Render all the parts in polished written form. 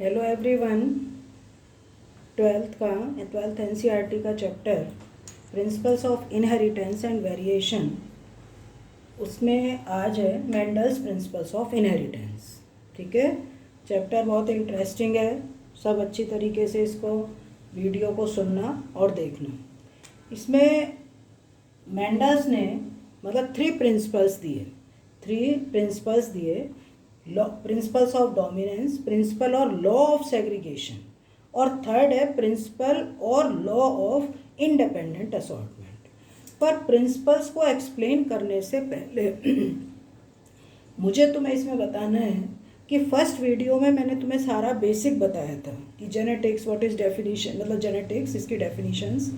Hello everyone. Twelfth NCERT का chapter principles of inheritance and variation, उसमें आज है मेंडल्स प्रिंसिपल्स ऑफ इनहेरिटेंस। ठीक है, चैप्टर बहुत इंटरेस्टिंग है। सब अच्छी तरीके से इसको वीडियो को सुनना और देखना। इसमें मेंडल्स ने मतलब थ्री प्रिंसिपल्स दिए, प्रिंसिपल्स ऑफ डोमिनेंस, प्रिंसिपल और लॉ ऑफ सेग्रीगेशन, और थर्ड है प्रिंसिपल और लॉ ऑफ इंडिपेंडेंट असॉर्टमेंट। पर प्रिंसिपल्स को एक्सप्लेन करने से पहले मुझे तुम्हें इसमें बताना है कि फर्स्ट वीडियो में मैंने तुम्हें सारा बेसिक बताया था कि जेनेटिक्स, व्हाट इज डेफिनेशन, मतलब जेनेटिक्स, इसकी definitions,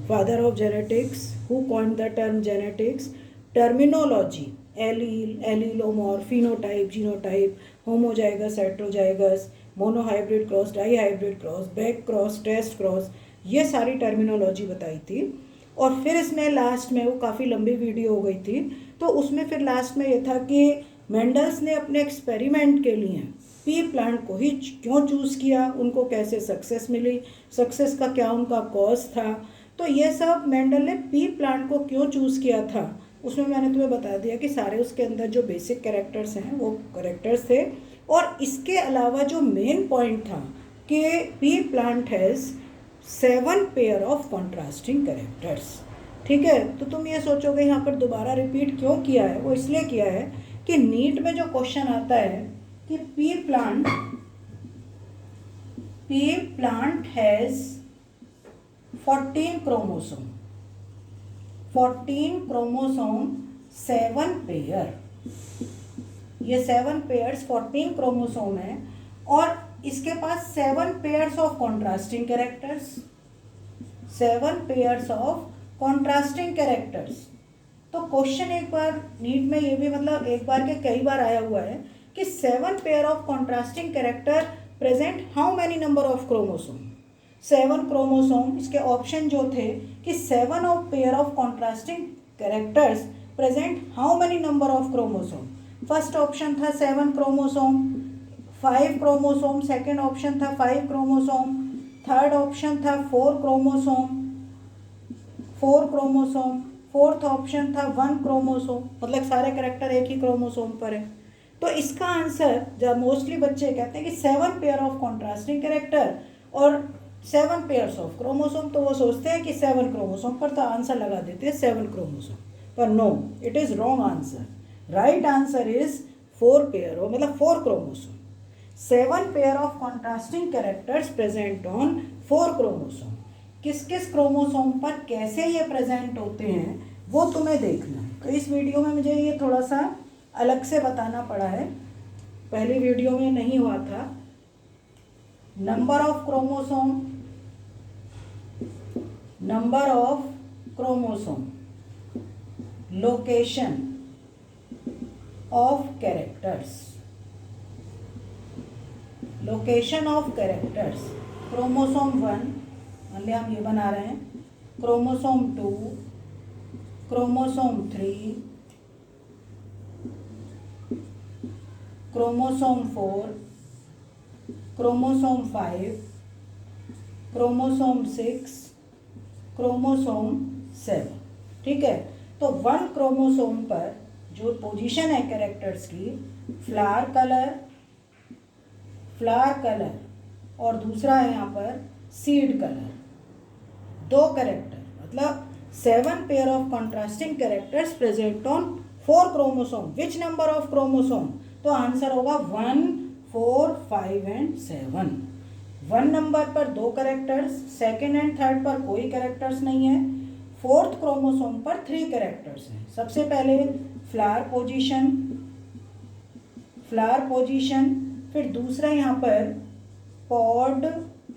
father of genetics, who coined the term genetics, terminology, allele, allelomorph, phenotype, genotype, homozygous, heterozygous, monohybrid cross, dihybrid cross, back cross, test cross, ये सारी टर्मिनोलॉजी बताई थी। और फिर इसमें लास्ट में, वो काफ़ी लंबी वीडियो हो गई थी, तो उसमें फिर लास्ट में ये था कि मेंडल्स ने अपने एक्सपेरिमेंट के लिए पी प्लांट को ही क्यों चूज़ किया, उनको कैसे सक्सेस मिली, सक्सेस का क्या उनका कॉज था। तो ये सब मेंडल ने पी प्लांट को क्यों चूज़ किया था, उसमें मैंने तुम्हें बता दिया कि सारे उसके अंदर जो बेसिक कैरेक्टर्स हैं वो कैरेक्टर्स थे। और इसके अलावा जो मेन पॉइंट था कि P plant has 7 pair of contrasting characters. ठीक है, तो तुम ये सोचोगे यहाँ पर दोबारा रिपीट क्यों किया है। वो इसलिए किया है कि नीट में जो क्वेश्चन आता है कि P plant has 14 chromosome, 7 pair, ये 7 पेयर्स 14 क्रोमोसोम है, और इसके पास 7 pairs of contrasting characters, 7 pairs of contrasting characters. तो क्वेश्चन एक बार नीट में ये भी मतलब एक बार के कई बार आया हुआ है कि 7 pair of contrasting character present how many number of chromosome, 7 chromosome. इसके ऑप्शन जो थे कि 7 of pair of contrasting characters present how many number of chromosome. First option था 7 क्रोमोसोम, 5 क्रोमोसोम, सेकेंड ऑप्शन था 5 क्रोमोसोम, थर्ड ऑप्शन था 4 chromosome, fourth option था 1 chromosome, मतलब सारे कैरेक्टर एक ही क्रोमोसोम पर है। तो इसका आंसर, जब मोस्टली बच्चे कहते हैं कि 7 पेयर ऑफ कॉन्ट्रास्टिंग कैरेक्टर और 7 पेयर्स ऑफ क्रोमोसोम, तो वो सोचते हैं कि 7 क्रोमोसोम पर, तो आंसर लगा देते हैं 7 क्रोमोसोम पर। No, it is wrong answer. Right answer is 4 pair, मतलब 4 chromosome. 7 pair of contrasting characters present on 4 chromosome. किस किस क्रोमोसोम पर कैसे ये प्रेजेंट होते हैं वो तुम्हें देखना है। तो इस वीडियो में मुझे ये थोड़ा सा अलग से बताना पड़ा है, पहली वीडियो में नहीं हुआ था। Number of chromosome, location of characters, chromosome 1, मान लिया हम ये बना रहे हैं, chromosome 2, chromosome 3, chromosome 4, chromosome 5, chromosome 6, chromosome 7। ठीक है, तो 1 क्रोमोसोम पर जो पोजीशन है कैरेक्टर्स की, फ्लावर कलर और दूसरा है यहाँ पर सीड कलर, 2 कैरेक्टर, मतलब 7 pair of contrasting characters present on 4 chromosome. Which number of chromosome, तो आंसर होगा 1, 4, 5 एंड 7। 1 नंबर पर 2 कैरेक्टर्स, सेकेंड एंड थर्ड पर कोई कैरेक्टर्स नहीं है, फोर्थ क्रोमोसोम पर 3 कैरेक्टर्स हैं। सबसे पहले फ्लावर पोजीशन, फिर दूसरा यहाँ पर पॉड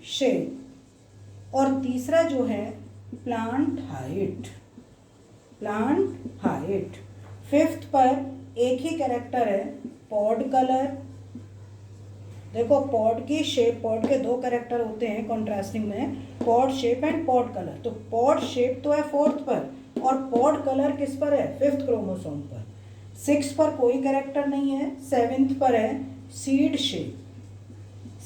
शेप, और तीसरा जो है प्लांट हाइट। फिफ्थ पर एक ही कैरेक्टर है, पॉड कलर। देखो, पॉड की शेप, पॉड के 2 कैरेक्टर होते हैं कॉन्ट्रास्टिंग में, pod shape and pod colour. तो पॉड शेप तो है 4th पर, और पॉड कलर किस पर है, 5th क्रोमोसोम पर। 6 पर कोई कैरेक्टर नहीं है, 7th पर है सीड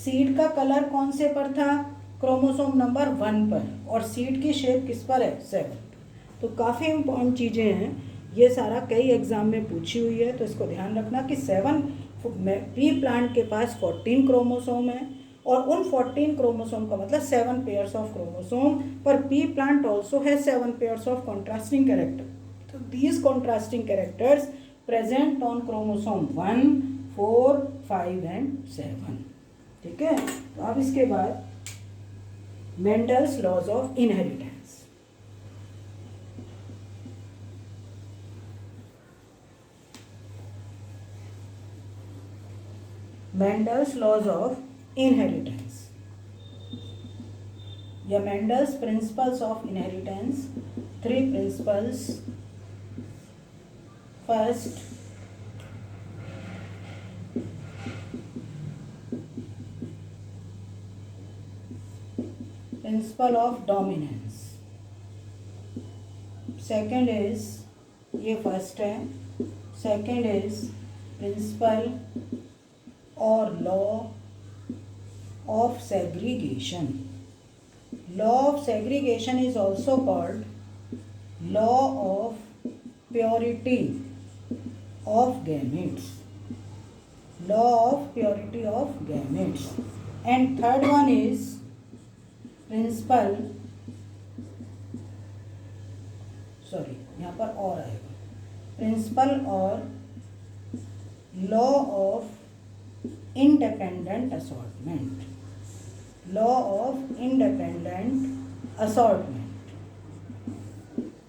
सीड का कलर कौन से पर था, क्रोमोसोम नंबर 1 पर, और सीड की शेप किस पर है, 7। तो काफ़ी इम्पोर्टेंट चीज़ें हैं, ये सारा कई एग्जाम में पूछी हुई है, तो इसको ध्यान रखना कि 7 पी प्लांट के पास 14 क्रोमोसोम है, और उन 14 क्रोमोसोम का मतलब 7 pairs of chromosome, per pea plant also है 7 पेयर्स ऑफ कॉन्ट्रास्टिंग कैरेक्टर। तो these contrasting characters present on chromosome 1, 4, 5 and 7। ठीक है, तो अब इसके बाद Mendel's laws of inheritance. Mendel's laws of inheritance या Mendel's principles of inheritance, 3 principles. First, principle of dominance. Second is, ये फर्स्ट है, सेकेंड इज प्रिंसिपल और law of segregation. Law of segregation is also called law of purity of gametes. Law of purity of gametes. And third one is principle, sorry यहाँ पर और आएगा, principle और law of independent assortment. Law of independent assortment.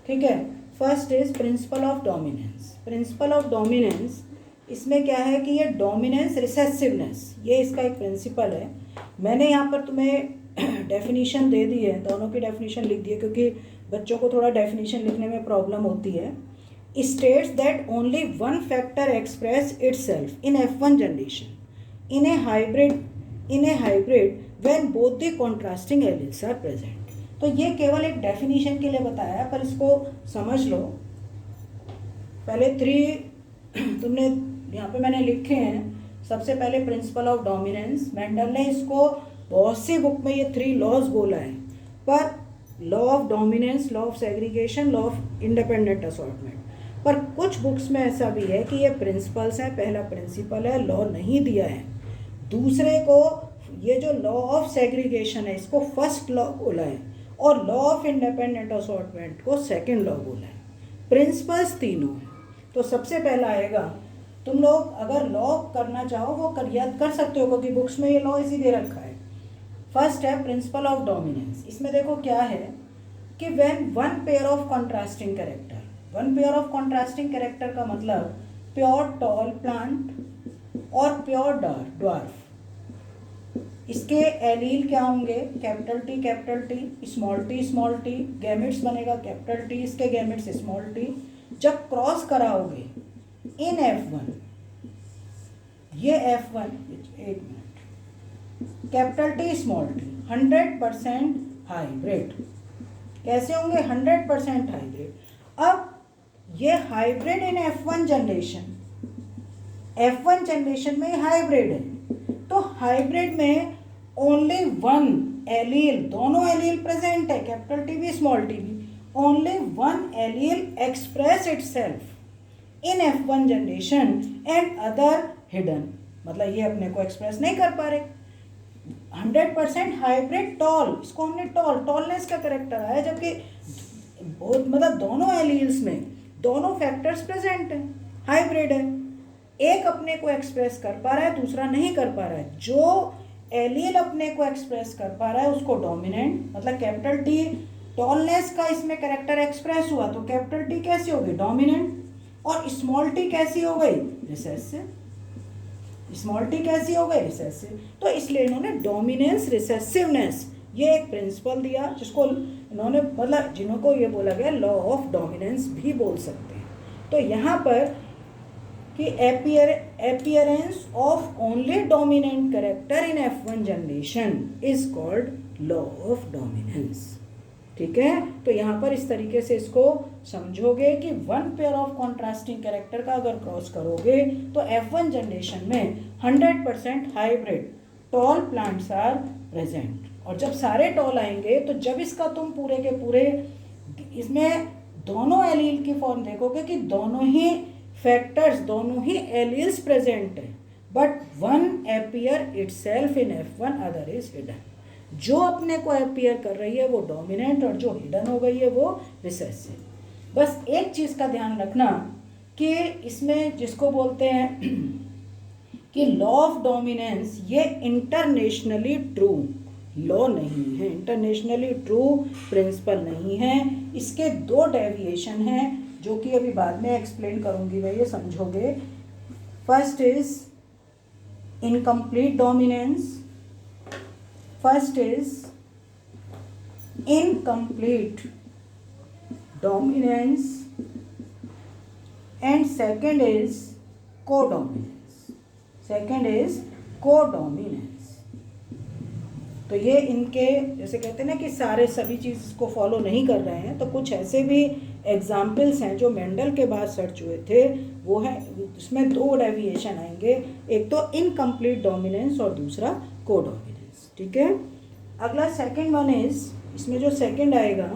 ठीक है, first is principle of dominance. Principle of dominance, इसमें क्या है कि ये डोमिनेंस रिसेसिवनेस, ये इसका एक प्रिंसिपल है. मैंने यहाँ पर तुम्हें डेफिनीशन दे दी है, दोनों की डेफिनीशन लिख दी है क्योंकि बच्चों को थोड़ा डेफिनीशन लिखने में प्रॉब्लम होती है. States that only one factor express itself in F1 generation in a hybrid when both the contrasting alleles are present. तो ये केवल एक डेफिनीशन के लिए बताया है, पर इसको समझ लो. पहले 3 तुमने यहाँ पे मैंने लिखे हैं. सबसे पहले प्रिंसिपल ऑफ डोमिनेंस, मेंडल ने इसको बहुत सी बुक में ये 3 लॉज बोला है, पर law of dominance, law of segregation, law of independent assortment. पर कुछ बुक्स में ऐसा भी है कि ये प्रिंसिपल्स हैं, पहला प्रिंसिपल है, लॉ नहीं दिया है. दूसरे को ये जो लॉ ऑफ सेग्रीगेशन है इसको फर्स्ट लॉ बोला है, और लॉ ऑफ इंडिपेंडेंट असॉर्टमेंट को सेकंड लॉ बोला है. प्रिंसिपल्स तीनों हैं. तो सबसे पहला आएगा, तुम लोग अगर लॉ करना चाहो वो याद कर सकते हो क्योंकि बुक्स में ये लॉ इसी दे रखा है. फर्स्ट है प्रिंसिपल ऑफ डोमिनेंस. इसमें देखो क्या है कि when one pair of contrasting character, one pair of contrasting character का मतलब प्योर टॉल प्लांट और प्योर ड्वार्फ, इसके एलील क्या होंगे, capital T, small T, gametes बनेगा कैपिटल टी, इसके गैमेट्स स्मॉल टी. जब क्रॉस कराओगे इन F1, ये F1, एक minute, capital T small T 100% hybrid. कैसे होंगे 100% हाइब्रिड. अब ये hybrid in F1 generation, F1 generation में हाइब्रिड है, तो हाइब्रिड में ओनली वन एलील, दोनों एलील प्रेजेंट है, कैपिटल टी भी स्मॉल टी भी, only one allele express itself in F1 generation and other hidden. मतलब ये अपने को एक्सप्रेस नहीं कर पा रहे. 100% हाइब्रिड टॉल, इसको हमने टॉलनेस का करेक्टर आया, जबकि बहुत मतलब दोनों एलील्स में दोनों फैक्टर्स प्रेजेंट हैं, हाइब्रिड है. एक अपने को एक्सप्रेस कर पा रहा है, दूसरा नहीं कर पा रहा है. जो एलील अपने को एक्सप्रेस कर पा रहा है उसको डोमिनेंट, मतलब कैपिटल टी टॉलनेस का इसमें कैरेक्टर एक्सप्रेस हुआ तो कैपिटल टी कैसी होगी, डोमिनेंट. और स्मॉल टी कैसी हो गई, रिसेसिव. स्मॉल टी कैसी हो गई, रिसेसिव. तो इसलिए इन्होंने डोमिनेंस रिसेसिवनेस ये एक प्रिंसिपल दिया, जिसको इन्होंने मतलब जिनको ये बोला गया लॉ ऑफ डोमिनेंस भी बोल सकते हैं. तो यहाँ पर कि appearance of only dominant character in F1 generation is called law of dominance. ठीक है, तो यहाँ पर इस तरीके से इसको समझोगे कि one pair of contrasting character का अगर क्रॉस करोगे तो F1 जनरेशन में 100% hybrid tall plants are present. और जब सारे टॉल आएंगे तो जब इसका तुम पूरे के पूरे इसमें दोनों एलील की फॉर्म देखोगे कि दोनों ही फैक्टर्स, दोनों ही एलील्स प्रेजेंट है, but one appear itself in F1, other is hidden. जो अपने को अपीयर कर रही है वो डोमिनेंट और जो हिडन हो गई है वो रिसेसिव। बस एक चीज़ का ध्यान रखना कि इसमें जिसको बोलते हैं कि लॉ ऑफ डोमिनेंस, ये इंटरनेशनली ट्रू लॉ नहीं है, इंटरनेशनली ट्रू प्रिंसिपल नहीं है। इसके दो डेविएशन हैं जो कि अभी बाद में एक्सप्लेन करूंगी, मैं ये समझोगे। First is incomplete dominance, first is incomplete dominance and second is codominance, second is codominance. तो ये इनके जैसे कहते हैं ना कि सारे सभी चीज़ को फॉलो नहीं कर रहे हैं, तो कुछ ऐसे भी एग्जाम्पल्स हैं जो मेंडल के बाद सर्च हुए थे, वो है उसमें दो डेविएशन आएंगे, एक तो इनकम्प्लीट डोमिनेंस और दूसरा कोडोमिनेंस। ठीक है, अगला सेकंड वन इज, इसमें जो सेकंड आएगा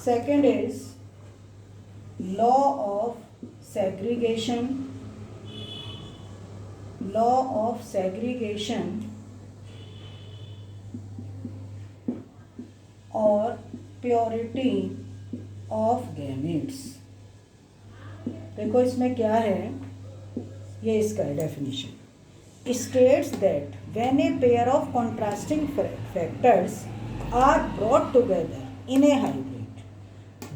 second is law of segregation, law of segregation और purity of gametes। देखो इसमें क्या है, ये इसका definition states that when a pair of contrasting factors are brought together in a hybrid,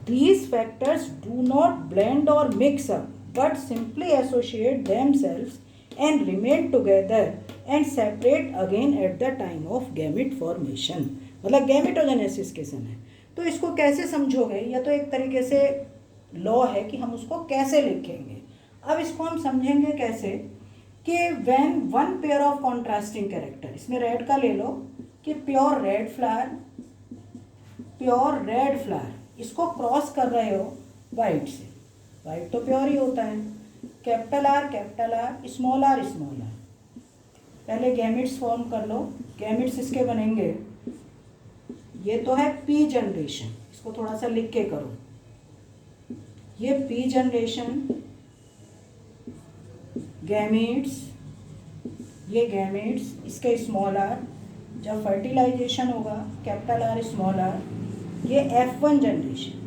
these factors do not blend or mix up but simply associate themselves and remain together and separate again at the time of gamete formation, मतलब gametogenesis के समय। तो इसको कैसे समझोगे, या तो एक तरीके से लॉ है कि हम उसको कैसे लिखेंगे। अब इसको हम समझेंगे कैसे कि when one pair of contrasting character, इसमें रेड का ले लो कि pure red flower, pure red flower इसको क्रॉस कर रहे हो वाइट से, वाइट तो प्योर ही होता है, capital R, small R, small R. पहले गैमेट्स फॉर्म कर लो, गैमेट्स इसके बनेंगे, ये तो है पी जनरेशन, इसको थोड़ा सा लिख के करो, ये पी जनरेशन, गैमेट्स, ये गैमेट्स, इसके स्मॉल आर, जब फर्टिलाइजेशन होगा कैपिटल आर स्मॉल आर, ये F1 जनरेशन।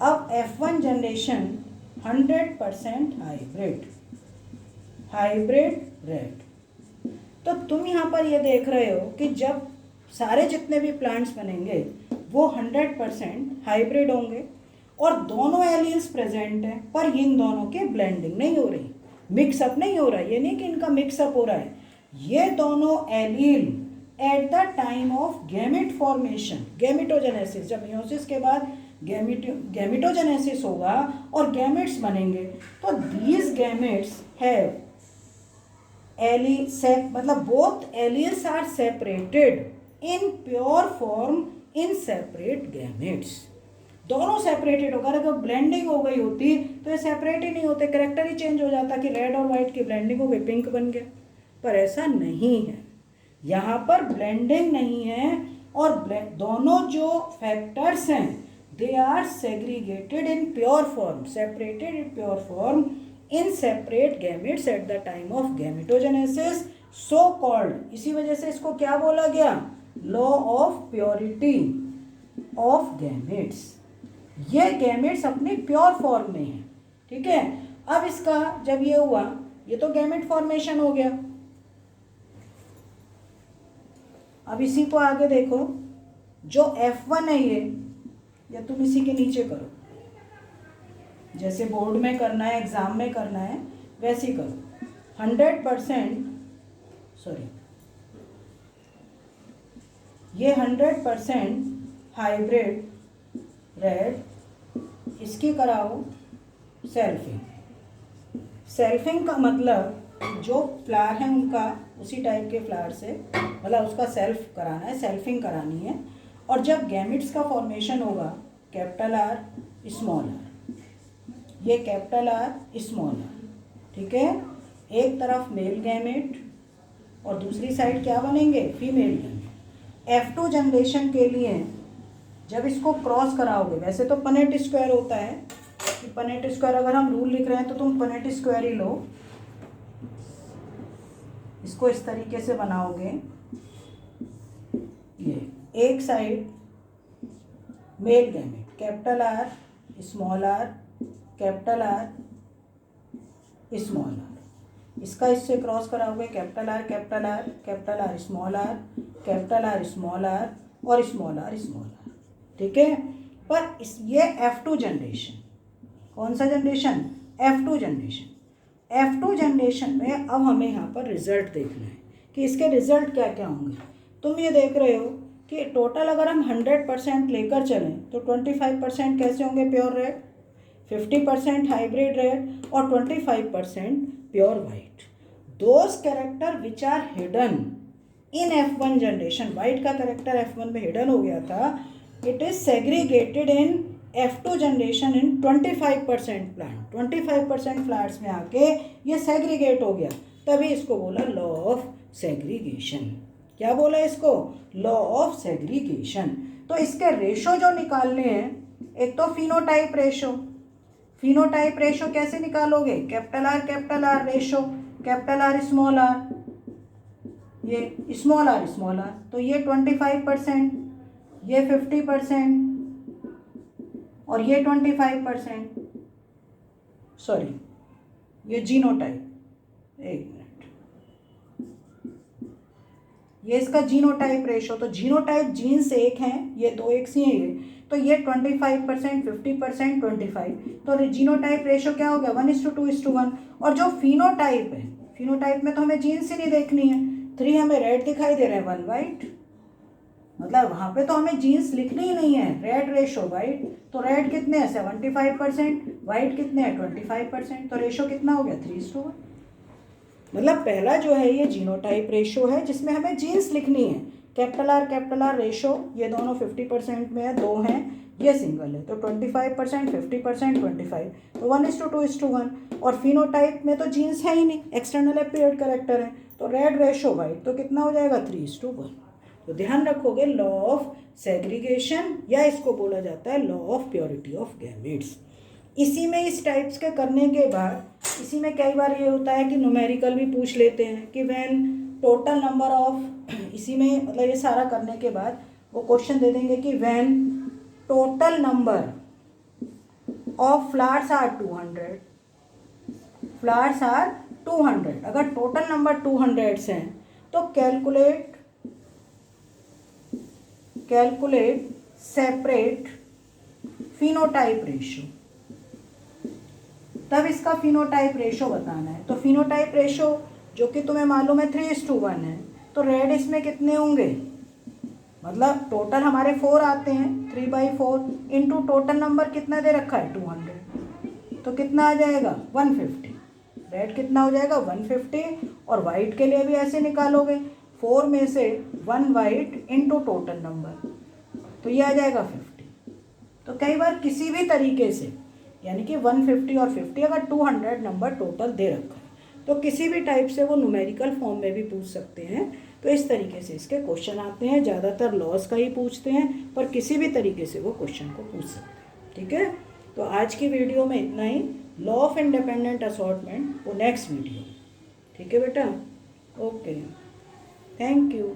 अब F1 generation 100% hybrid, hybrid red. तो तुम यहाँ पर ये देख रहे हो कि जब सारे जितने भी प्लांट्स बनेंगे वो 100% हाइब्रिड होंगे और दोनों एलील्स प्रेजेंट हैं, पर इन दोनों के ब्लेंडिंग नहीं हो रही, मिक्सअप नहीं हो रहा है। ये नहीं कि इनका मिक्सअप हो रहा है, ये दोनों allele at the time of gamete formation, gametogenesis, जब मियोसिस के बाद गैमेटोजेनेसिस होगा और गैमेट्स बनेंगे, तो दीज गैमेट्स हैव मतलब both alleles are separated in pure form in separate gametes. दोनों सेपरेटेड होगा। अगर ब्लेंडिंग हो गई होती तो ये सेपरेट ही नहीं होते, करेक्टर ही चेंज हो जाता कि रेड और वाइट की ब्लेंडिंग हो गई, पिंक बन गया। पर ऐसा नहीं है, यहाँ पर ब्लेंडिंग नहीं है और दोनों जो फैक्टर्स हैं they are segregated in pure form, separated in pure form in separate gametes at the time of gametogenesis, so called. इसी वजह से इसको क्या बोला गया, law of purity of gametes. ये गैमेट्स अपनी प्योर फॉर्म में है। ठीक है, अब इसका जब ये हुआ, ये तो गैमेट फॉर्मेशन हो गया। अब इसी को आगे देखो, जो F1 है ये, या तुम इसी के नीचे करो, जैसे बोर्ड में करना है, एग्जाम में करना है, वैसे ही करो। 100%, सॉरी, ये 100% हाइब्रिड रेड, इसकी कराओ सेल्फिंग। सेल्फिंग का मतलब जो फ्लावर है उनका, उसी टाइप के फ्लावर से, मतलब उसका सेल्फ कराना है, सेल्फिंग करानी है। और जब गैमेट्स का फॉर्मेशन होगा कैपिटल आर स्मॉल आर, ये कैपिटल आर स्मॉल आर, ठीक है, एक तरफ मेल गैमेट और दूसरी साइड क्या बनेंगे, फीमेल गैमेट। F2 जनरेशन के लिए जब इसको क्रॉस कराओगे, वैसे तो पनेट स्क्वायर होता है कि पनेट स्क्वायर, अगर हम रूल लिख रहे हैं तो तुम पनेट स्क्वायर ही लो, इसको इस तरीके से बनाओगे, ये एक side male gamete capital R small R capital R small R, इसका इससे क्रॉस कराओगे capital R capital R capital R small R capital R small R और स्मॉल आर स्मॉल आर, ठीक है। पर ये F2 जनरेशन, कौन सा generation, F2 generation. F2 generation में अब हमें यहाँ पर रिजल्ट देखना है कि इसके रिजल्ट क्या क्या होंगे। तुम ये देख रहे हो कि टोटल अगर हम 100% लेकर चलें तो 25% कैसे होंगे प्योर रेड, 50% हाइब्रिड रेड और 25% pure white. Those character which are hidden in F1 generation, white का कैरेक्टर F1 में हिडन हो गया था, it is segregated in F2 generation in 25% plant, 25% flowers में आके ये सेग्रीगेट हो गया, तभी इसको बोला लॉ ऑफ सेग्रीगेशन। क्या बोला इसको, लॉ ऑफ सेग्रीगेशन। तो इसके रेशो जो निकालने हैं, एक तो फिनोटाइप रेशो, फिनोटाइप रेशो कैसे निकालोगे, capital R ratio capital R small R, ये स्मॉल आर, तो ये 25%, ये 50% और ये 25%, सॉरी ये जीनोटाइप, एक मिनट, ये इसका जीनोटाइप रेशो, तो जीनोटाइप जीन्स एक हैं, ये दो एक सी हैं ये, तो ये 25%, 50%, 25, तो जीनोटाइप रेशो क्या हो गया 1:2:1। और जो फिनोटाइप है, फिनोटाइप में तो हमें जीन्स ही नहीं देखनी है, 3 हमें रेड दिखाई दे रहे हैं 1 वाइट, मतलब वहाँ पे तो हमें जीन्स लिखनी ही नहीं है, रेड रेशो वाइट, तो रेड कितने हैं 75%, वाइट कितने हैं 25%, तो रेशो कितना हो गया 3:1। मतलब पहला जो है ये जीनोटाइप रेशो है जिसमें हमें जीन्स लिखनी है, कैपिटल आर रेशो, ये दोनों 50% में है, दो हैं, ये सिंगल है, तो 25%, 50%, 25, तो 1:2:1। और फिनोटाइप में तो जीन्स है ही नहीं, एक्सटर्नल अपीयर्ड कैरेक्टर है, तो रेड रेशो वाइट, तो कितना हो जाएगा 3:1। तो ध्यान रखोगे लॉ ऑफ सेग्रीगेशन, या इसको बोला जाता है law of purity of gametes. इसी में इस टाइप्स के करने के बाद, इसी में कई बार ये होता है कि न्यूमेरिकल भी पूछ लेते हैं कि व्हेन टोटल नंबर ऑफ, इसी में मतलब ये सारा करने के बाद वो क्वेश्चन दे देंगे कि when total number of flowers are 200, flowers are 200, अगर टोटल नंबर 200 हैं तो कैलकुलेट सेपरेट फिनोटाइप रेशो, तब इसका फिनोटाइप रेशो बताना है। तो फिनोटाइप रेशो जो कि तुम्हें मालूम है 3:1 है, तो रेड इसमें कितने होंगे, मतलब टोटल हमारे 4 आते हैं, 3/4 इंटू टोटल नंबर कितना दे रखा है 200, तो कितना आ जाएगा 150, रेड कितना हो जाएगा 150। और वाइट के लिए भी ऐसे निकालोगे, 4 में से 1 वाइट इंटू टोटल नंबर, तो ये आ जाएगा 50। तो कई बार किसी भी तरीके से, यानी कि 150 और 50, अगर 200 नंबर टोटल दे रखा है तो किसी भी टाइप से वो न्यूमेरिकल फॉर्म में भी पूछ सकते हैं। तो इस तरीके से इसके क्वेश्चन आते हैं, ज़्यादातर लॉस का ही पूछते हैं, पर किसी भी तरीके से वो क्वेश्चन को पूछ सकते हैं, ठीक है। तो आज की वीडियो में इतना ही, लॉ ऑफ इंडिपेंडेंट असॉर्टमेंट वो नेक्स्ट वीडियो, ठीक है बेटा, ओके, थैंक यू।